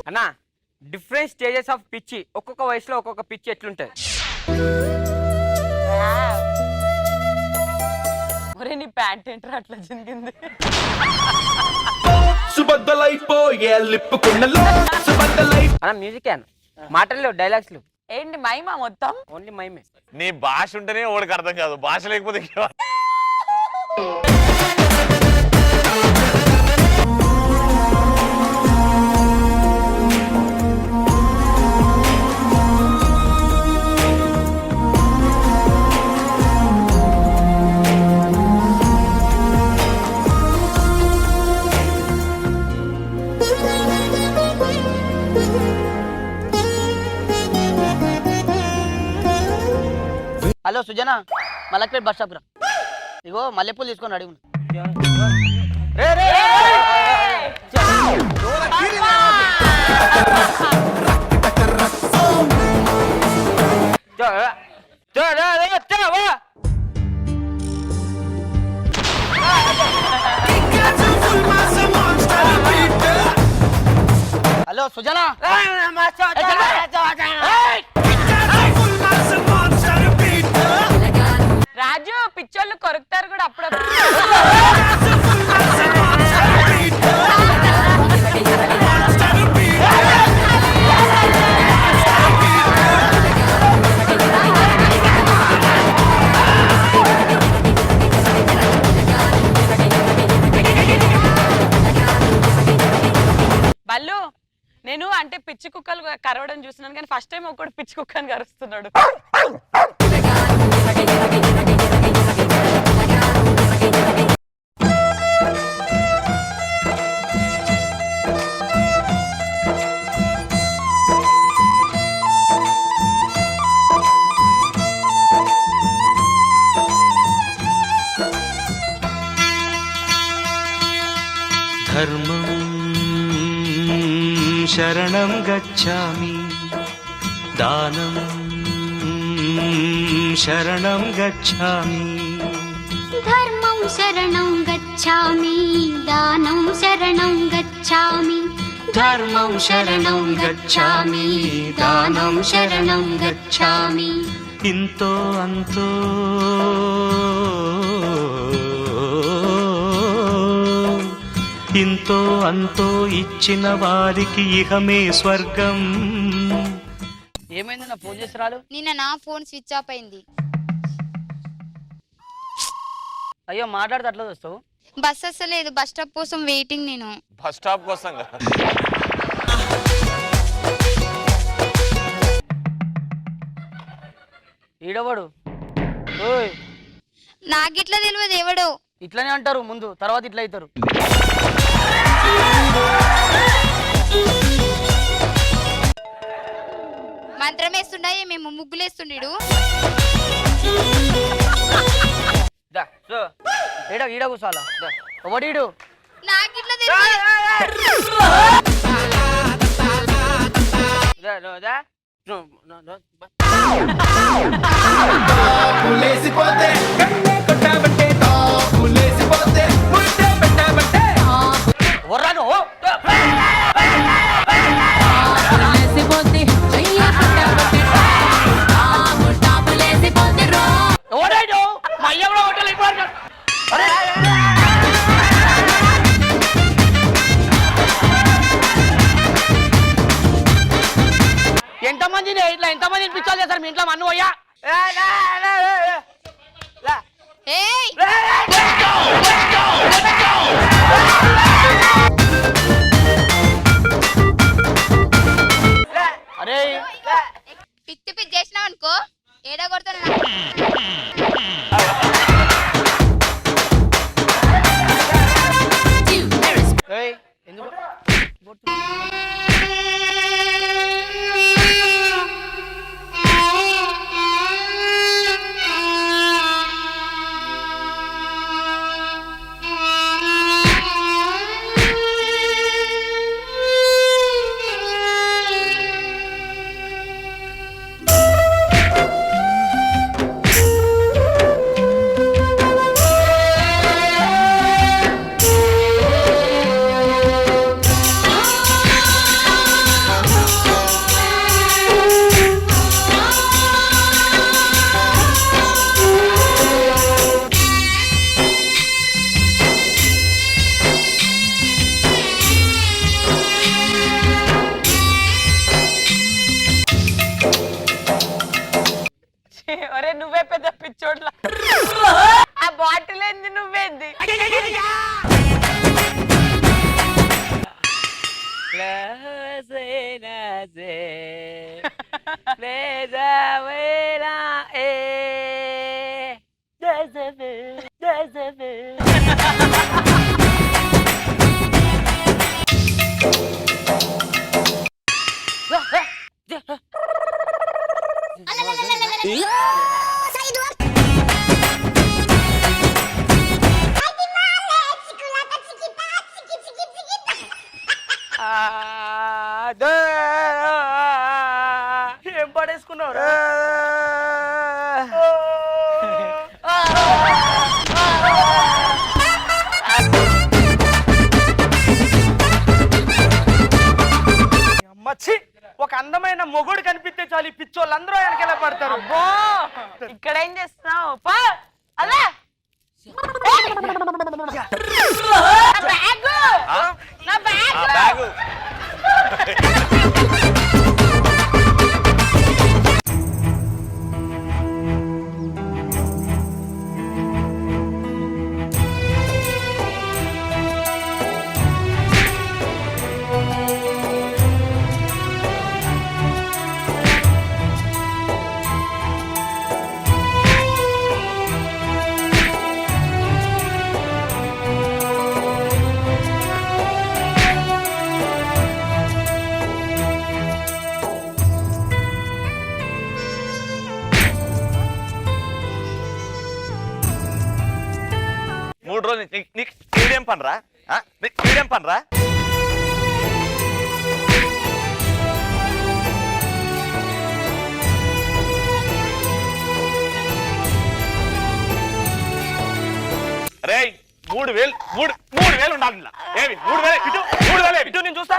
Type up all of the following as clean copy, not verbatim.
అన్నా different stages of పిచ్చి, ఒక్కొక్క వయసులో ఒక్కొక్క పిచ్చి ఎట్లుంటది? ఒరే నీ ప్యాంట్ ఏంట్రా అట్లా జింగింది? అన్న మ్యూజిక్ అన్న, మాటలు లేవు, డైలాగ్స్ లేవు, ఏంటి మైమా మొత్తం? ఓన్లీ మైమే. నీ భాష ఉంటేనే వాడికి అర్థం కాదు, భాష లేకపోతే hello Sujana, Malakpet bus stop రా. ఇగో మల్లెపూలు తీసుకొని అడిగి హలో సుజనా, రాజు పిచ్చోళ్ళు కొరుకుతారు కూడా అప్పుడప్పుడు. బల్లు నేను అంటే పిచ్చి కుక్కలు కరవడం చూస్తున్నాను కానీ ఫస్ట్ టైం ఒకడు పిచ్చి కుక్కని కరుస్తున్నాడు. ధర్మం శరణం గచ్ఛామి, దానం శరణం గచ్ఛామి. ధర్మం శరణం గచ్ఛామి, దానం శరణం గచ్ఛామి. ధర్మం శరణం గచ్ఛామి, దానం శరణం గచ్ఛామి. ఇంతో అంతో ఇంతో అంతో ఇచ్చిన వారికి ఇహమే స్వర్గం. ఏమైంది నా ఫోన్ చేసి రాలు? నిన్న నా ఫోన్ స్విచ్ ఆఫ్ అయింది. అయ్యో మాట్లాడితే అట్లా వస్తావు? బస్ అసలేదు, బస్ స్టాప్ కోసం వెయిటింగ్. నేను బస్ స్టాప్ కోసం ఈడవాడు ఓయ్ నాకిట్లా తెలియదు ఎవడో. ఇట్లనే అంటారు ముందు, తర్వాత ఇట్లా అవుతారు. మంత్రం వేస్తుండే, మేము ముగ్గులేస్తుండీడు. ఈడ కూర్చోాలా? ఒకటీడు నాకిట్లా తెలియదు. ఎంతమందిని ఇట్లా ఎంతమందిని పిచ్చాలు చేస్తారు మీ ఇంట్లో? మన్ను పోయా అరే పిచ్చి పిచ్చి చేసినావు అనుకో, ఏడా కొడతాను. ఎందుకు से ले जावेला ए जैसे जैसे ఏం పడేసుకున్నావు మచ్చి ఒక అందమైన మొగుడు కనిపిస్తే చాలు ఈ పిచ్చోళ్ళందరూ వెనకెలా పడతారు. అబ్బో ఇక్కడ ఏం చేస్తున్నావు పా అలా నా బ్యాగ్ నీకు మీడియం పనరా మీడియం పనరా రే 3,000 ఉండాలి ఏమి 3,000 ఇటు నేను చూస్తా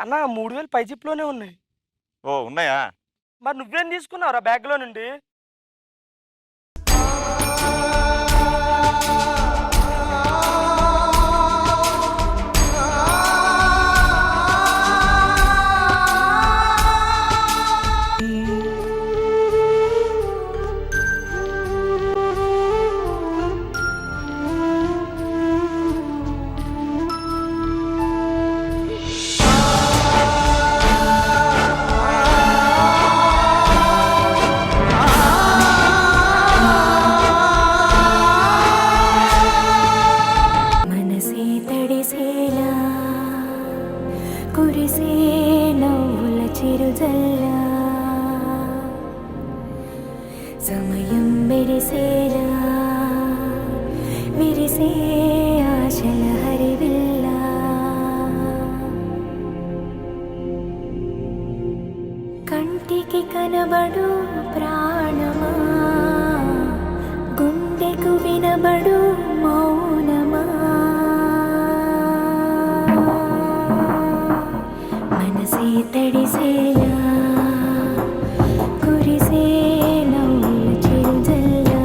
అన్న 3,000 పై జిప్లోనే ఉన్నాయి. ఓ ఉన్నాయా? మరి నువ్వేం తీసుకున్నావురా బ్యాగ్ లో నుండి? కురిసే నవ్వుల చిరుజల్లా సమయం మెరిసేలా విరిసే ఆశల హరివిల్లా కంటికి కనబడు ప్రాణమా గుండెకు వినబడు మౌనమా మనసే తడిసేలా కురిసే నవ్వుల చిరుజల్లా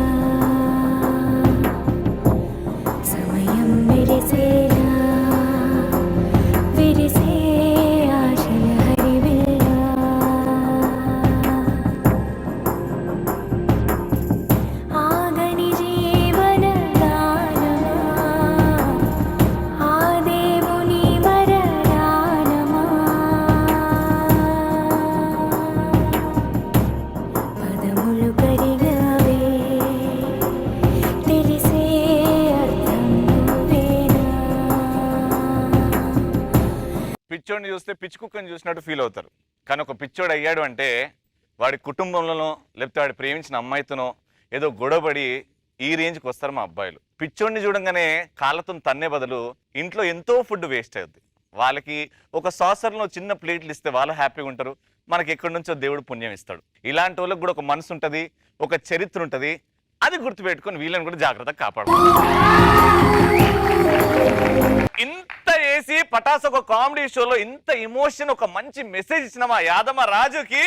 సమయం మెరిసేలా విరిసే ఆశల హరివిల్లా ఆగని జీవన గానమా ఆ దేవుని వరదానమా పదములు కరిగావే తెలిసే అర్థం నువ్వేనా పిచ్చోడిని చూస్తే పిచ్చి కుక్కని చూసినట్టు ఫీల్ అవుతారు. కానీ ఒక పిచ్చోడు అయ్యాడు అంటే వాడి కుటుంబంలోనో లేకపోతే వాడి ప్రేమించిన అమ్మాయితోనో ఏదో గొడవపడి ఈ రేంజ్కి వస్తారు మా అబ్బాయిలు. పిచ్చోడిని చూడంగానే కాళ్ళతో తన్నే బదులు ఇంట్లో ఎంతో ఫుడ్ వేస్ట్ అవుతుంది. వాళ్ళకి ఒక సాసర్లో చిన్న ప్లేట్లు ఇస్తే వాళ్ళు హ్యాపీగా ఉంటారు. మనకి ఎక్కడి నుంచో దేవుడు పుణ్యం ఇస్తాడు. ఇలాంటి వాళ్ళకి కూడా ఒక మనసు ఉంటుంది, ఒక చరిత్ర ఉంటుంది. అది గుర్తుపెట్టుకొని వీళ్ళని కూడా జాగ్రత్తగా కాపాడుకోవాలి. ఇంత చేసి పటాస్ ఒక కామెడీ షోలో ఇంత ఎమోషన్ ఒక మంచి మెసేజ్ ఇచ్చిన మా యాదమ్మ రాజుకి